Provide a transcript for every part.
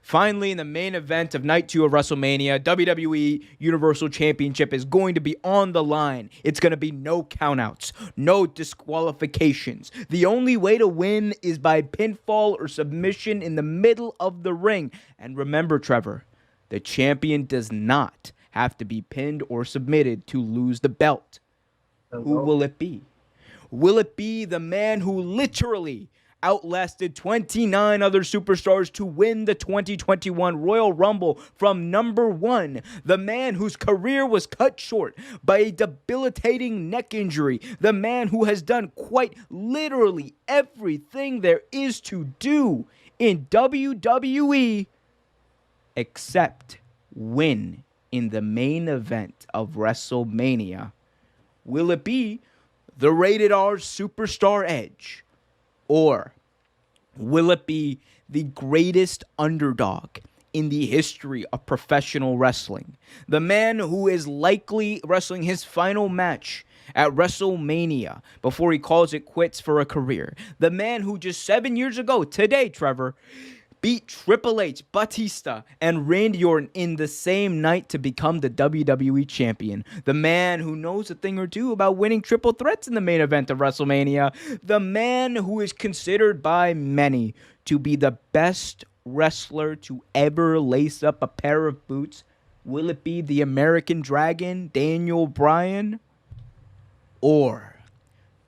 Finally, in the main event of Night 2 of WrestleMania, WWE Universal Championship is going to be on the line. It's going to be no countouts, no disqualifications. The only way to win is by pinfall or submission in the middle of the ring. And remember, Trevor, the champion does not have to be pinned or submitted to lose the belt. Who will it be? Will it be the man who literally outlasted 29 other superstars to win the 2021 Royal Rumble from number one? The man whose career was cut short by a debilitating neck injury. The man who has done quite literally everything there is to do in WWE except win in the main event of WrestleMania. Will it be the Rated R Superstar Edge? Or will it be the greatest underdog in the history of professional wrestling? The man who is likely wrestling his final match at WrestleMania before he calls it quits for a career. The man who just 7 years ago, today, Trevor, beat Triple H, Batista, and Randy Orton in the same night to become the WWE Champion. The man who knows a thing or two about winning triple threats in the main event of WrestleMania. The man who is considered by many to be the best wrestler to ever lace up a pair of boots. Will it be the American Dragon, Daniel Bryan? Or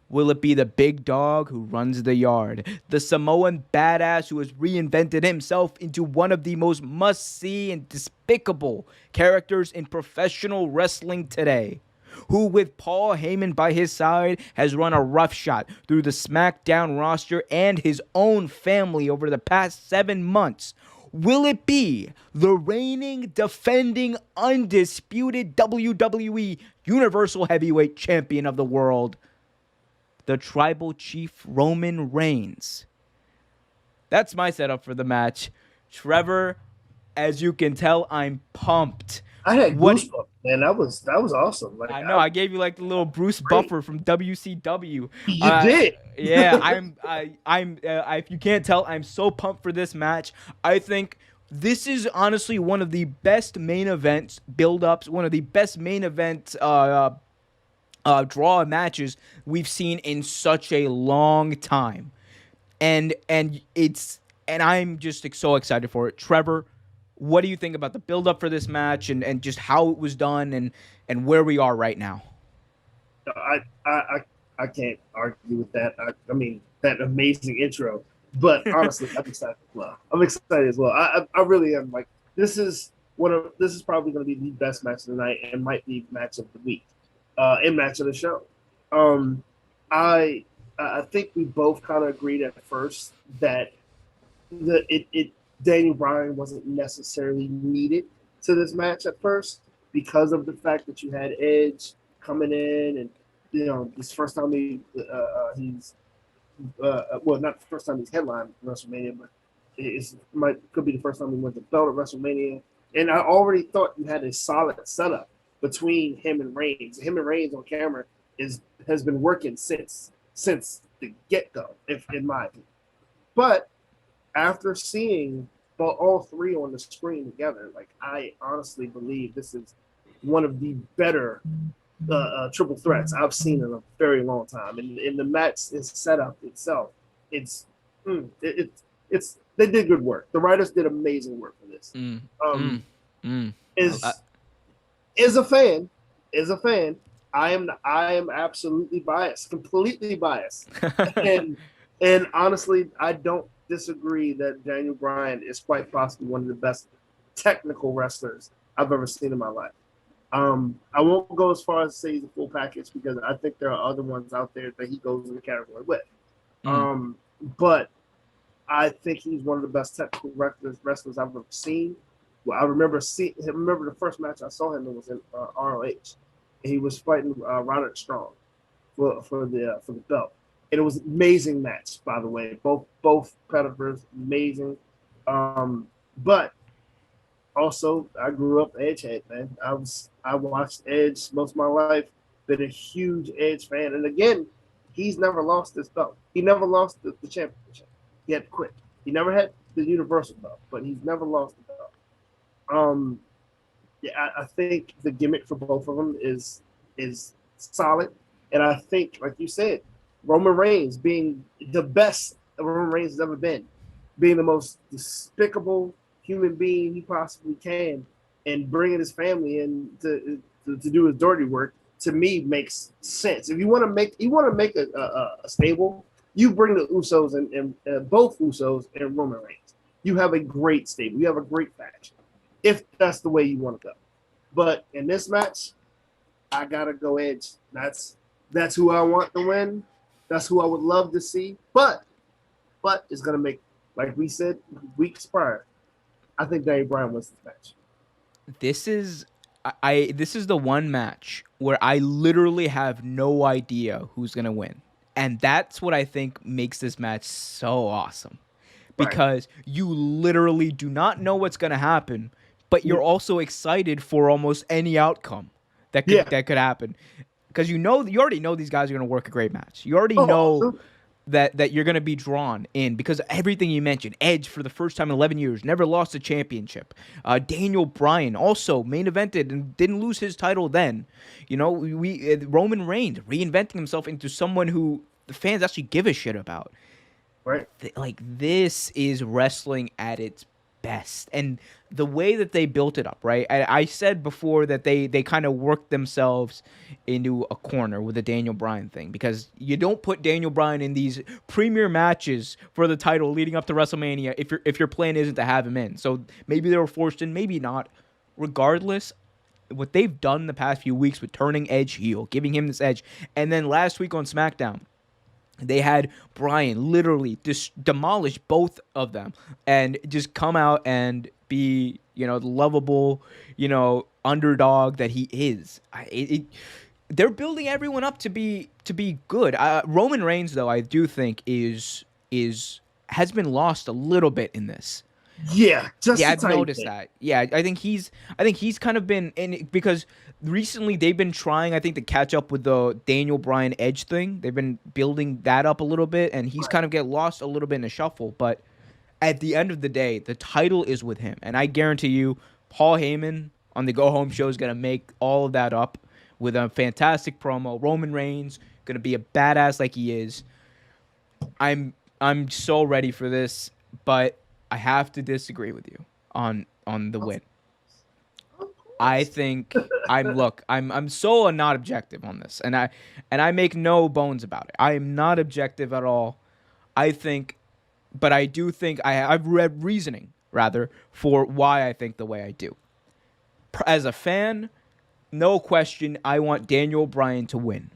will it be the big dog who runs the yard? The Samoan badass who has reinvented himself into one of the most must-see and despicable characters in professional wrestling today? Who, with Paul Heyman by his side, has run a roughshod through the SmackDown roster and his own family over the past 7 months? Will it be the reigning, defending, undisputed WWE Universal Heavyweight Champion of the world, the Tribal Chief Roman Reigns? That's my setup for the match. Trevor, as you can tell, I'm pumped. I had goosebumps, man. That was awesome. Like, I know. I gave you like the little Bruce Buffer from WCW. You did. Yeah, I'm. If you can't tell, I'm so pumped for this match. I think this is honestly one of the best main events build-ups, one of the best main event draw matches we've seen in such a long time, and I'm just so excited for it. Trevor, what do you think about the build up for this match and just how it was done and where we are right now? I can't argue with that. I mean, that amazing intro. But honestly, I'm excited as well. I really am. Like, this is probably going to be the best match of the night and might be match of the week. In match of the show. I think we both kind of agreed at first that Daniel Bryan wasn't necessarily needed to this match at first because of the fact that you had Edge coming in, and this first time he's well, not the first time he's headlined WrestleMania, but could be the first time he won the belt at WrestleMania. And I already thought you had a solid setup between him and Reigns. Him and Reigns on camera has been working since the get-go, in my opinion. But after seeing all three on the screen together, like, I honestly believe this is one of the better triple threats I've seen in a very long time. And the match is set up itself. They did good work. The writers did amazing work for this. As a fan, I am absolutely biased, completely biased. and honestly, I don't disagree that Daniel Bryan is quite possibly one of the best technical wrestlers I've ever seen in my life. I won't go as far as to say he's a full package because I think there are other ones out there that he goes in the category with. But I think he's one of the best technical wrestlers I've ever seen. Well, I remember the first match I saw him in was in ROH. And he was fighting Roderick Strong for the belt. And it was an amazing match, by the way. Both competitors, amazing. But also, I grew up Edge head, man. I watched Edge most of my life. Been a huge Edge fan, and again, he's never lost this belt. He never lost the championship. He had to quit. He never had the Universal belt, but he's never lost the belt. Um, yeah, I think the gimmick for both of them is solid, and I think, like you said, Roman Reigns being the best Roman Reigns has ever been, being the most despicable human being he possibly can, and bringing his family in to do his dirty work, to me makes sense. If you want to make a stable, you bring the Usos and both Usos and Roman Reigns. You have a great stable. You have a great faction. If that's the way you want to go. But in this match, I gotta go Edge. That's who I want to win. That's who I would love to see. But it's gonna make, like we said weeks prior, I think Daniel Bryan wins this match. This is the one match where I literally have no idea who's gonna win, and that's what I think makes this match so awesome, because you literally do not know what's gonna happen, but you're also excited for almost any outcome that could happen, because you already know these guys are gonna work a great match. You already know that you're going to be drawn in because of everything you mentioned. Edge, for the first time in 11 years, never lost a championship. Daniel Bryan also main evented and didn't lose his title then. You know, Roman Reigns reinventing himself into someone who the fans actually give a shit about. Right. Like, this is wrestling at its best. And the way that they built it up, right? I said before that they kind of worked themselves into a corner with the Daniel Bryan thing, because you don't put Daniel Bryan in these premier matches for the title leading up to WrestleMania if your plan isn't to have him in. So maybe they were forced in, maybe not. Regardless, what they've done the past few weeks with turning Edge heel, giving him this edge, and then last week on SmackDown, they had Bryan literally just demolish both of them and just come out and be, the lovable, underdog that he is. They're building everyone up to be good. Roman Reigns, though, I do think has been lost a little bit in this. Yeah, I've noticed that. Yeah, I think he's kind of been in, because recently they've been trying, I think, to catch up with the Daniel Bryan Edge thing. They've been building that up a little bit, and he's kind of get lost a little bit in the shuffle. But at the end of the day, the title is with him, and I guarantee you, Paul Heyman on the Go Home show is gonna make all of that up with a fantastic promo. Roman Reigns gonna be a badass like he is. I'm so ready for this, but I have to disagree with you on the win. I think I'm so not objective on this, and I make no bones about it. I am not objective at all. I do think I've read reasoning rather for why I think the way I do. As a fan, no question, I want Daniel Bryan to win.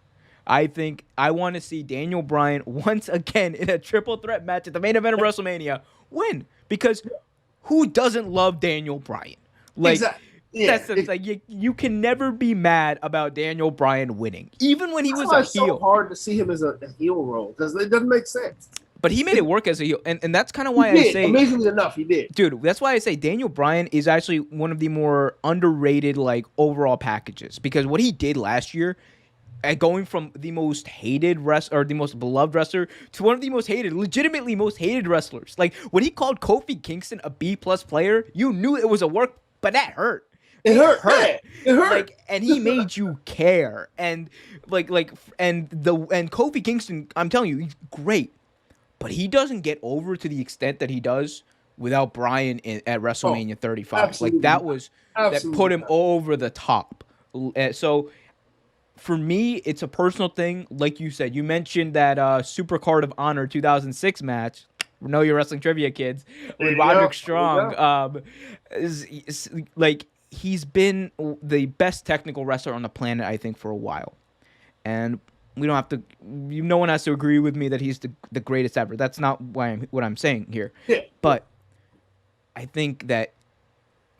I think I want to see Daniel Bryan once again in a triple threat match at the main event of WrestleMania win. Because who doesn't love Daniel Bryan? Like, exactly. Yeah, like you can never be mad about Daniel Bryan winning, even when he was a heel. It's so hard to see him as a heel role because it doesn't make sense. But he made it work as a heel, and that's kind of why I say, amazingly enough, he did. Dude, that's why I say Daniel Bryan is actually one of the more underrated, like, overall packages, because what he did last year, going from the most hated wrestler, or the most beloved wrestler, to one of the most hated, legitimately most hated wrestlers. Like, when he called Kofi Kingston a B+ player, you knew it was a work, but that hurt. It hurt. It hurt. Like, and he made you care. And and Kofi Kingston, I'm telling you, he's great. But he doesn't get over to the extent that he does without Bryan at WrestleMania 35. Absolutely. Like, that put him over the top. So for me, it's a personal thing. Like you said, you mentioned that Super Card of Honor 2006 match. Know your wrestling trivia, kids. With Roderick Strong. Like, he's been the best technical wrestler on the planet, I think, for a while. And we don't have to. No one has to agree with me that he's the greatest ever. That's not what I'm saying here. Yeah. But I think that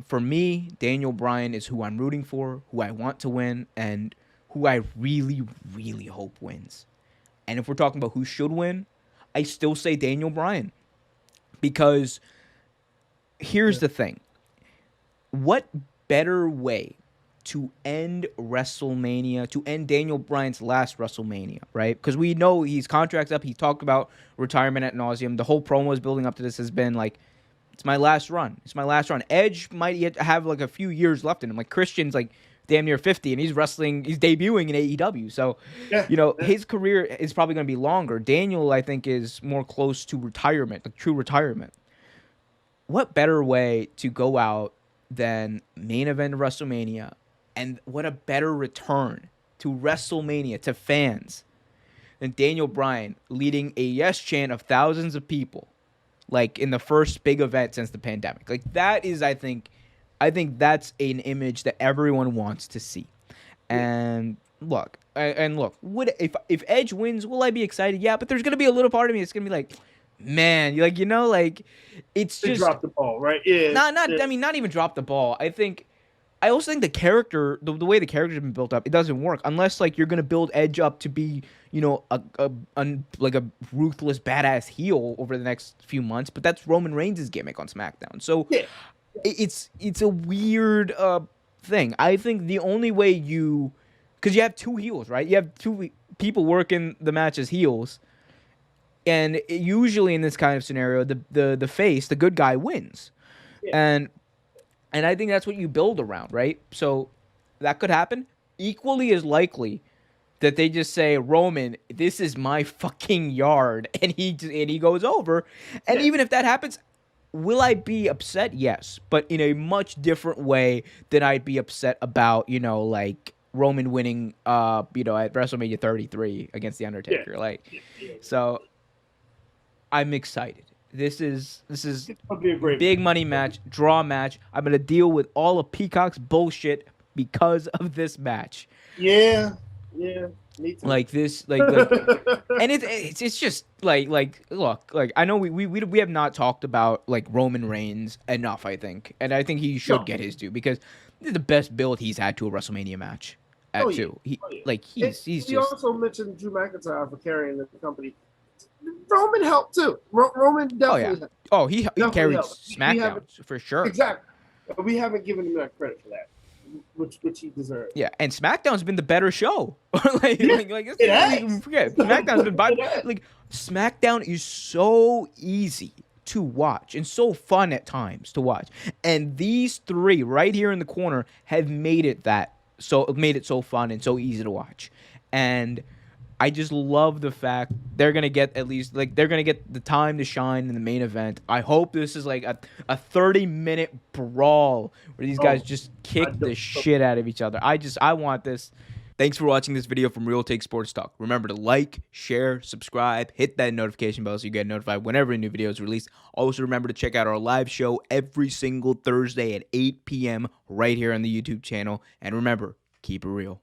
for me, Daniel Bryan is who I'm rooting for, who I want to win, and who I really, really hope wins. And if we're talking about who should win, I still say Daniel Bryan, because here's the thing: what better way to end WrestleMania, to end Daniel Bryan's last WrestleMania, right? Because we know he's contract's up. He talked about retirement ad nauseum. The whole promo is building up to this has been like, It's my last run. It's my last run. Edge might yet have like a few years left in him. Like Christian's like damn near 50, and he's debuting in AEW. So, Yeah, his career is probably going to be longer. Daniel, I think, is more close to retirement, like true retirement. What better way to go out than main event of WrestleMania, and what a better return to WrestleMania, to fans, than Daniel Bryan leading a yes chant of thousands of people, like in the first big event since the pandemic. Like that is, I think that's an image that everyone wants to see. And look, would if Edge wins, will I be excited? Yeah, but there's gonna be a little part of me that's gonna be like, man, it's they just dropped the ball, right? Yeah, I mean, not even drop the ball. I also think the character, the way the character's been built up, it doesn't work unless like you're gonna build Edge up to be, like a ruthless badass heel over the next few months. But that's Roman Reigns' gimmick on SmackDown. So it's a weird thing. I think the only way because you have two heels, right? You have two people working the match as heels, and usually in this kind of scenario, the face, the good guy, wins, and I think that's what you build around, right? So that could happen. Equally as likely that they just say, Roman, this is my fucking yard, and he goes over. And even if that happens, will I be upset? Yes, but in a much different way than I'd be upset about, like Roman winning, at WrestleMania 33 against The Undertaker. So I'm excited. This is be a great big money match, draw match. I'm gonna deal with all of Peacock's bullshit because of this match. Yeah, me too. Like this, and it's just look, I know we have not talked about like Roman Reigns enough, I think, and I think he should get his due because this is the best build he's had to a WrestleMania match. He's also mentioned Drew McIntyre for carrying the company. Roman helped too. Roman definitely helped. Oh, he carried SmackDown for sure. Exactly. We haven't given him that credit for that, which he deserves. Yeah, and SmackDown's been the better show. It has. Forget SmackDown's been SmackDown is so easy to watch and so fun at times to watch, and these three right here in the corner have made it so fun and so easy to watch, and I just love the fact they're gonna get they're gonna get the time to shine in the main event. I hope this is like a 30-minute brawl where these guys just kick the shit out of each other. I want this. Thanks for watching this video from Real Take Sports Talk. Remember to like, share, subscribe, hit that notification bell so you get notified whenever a new video is released. Also remember to check out our live show every single Thursday at 8 p.m. right here on the YouTube channel. And remember, keep it real.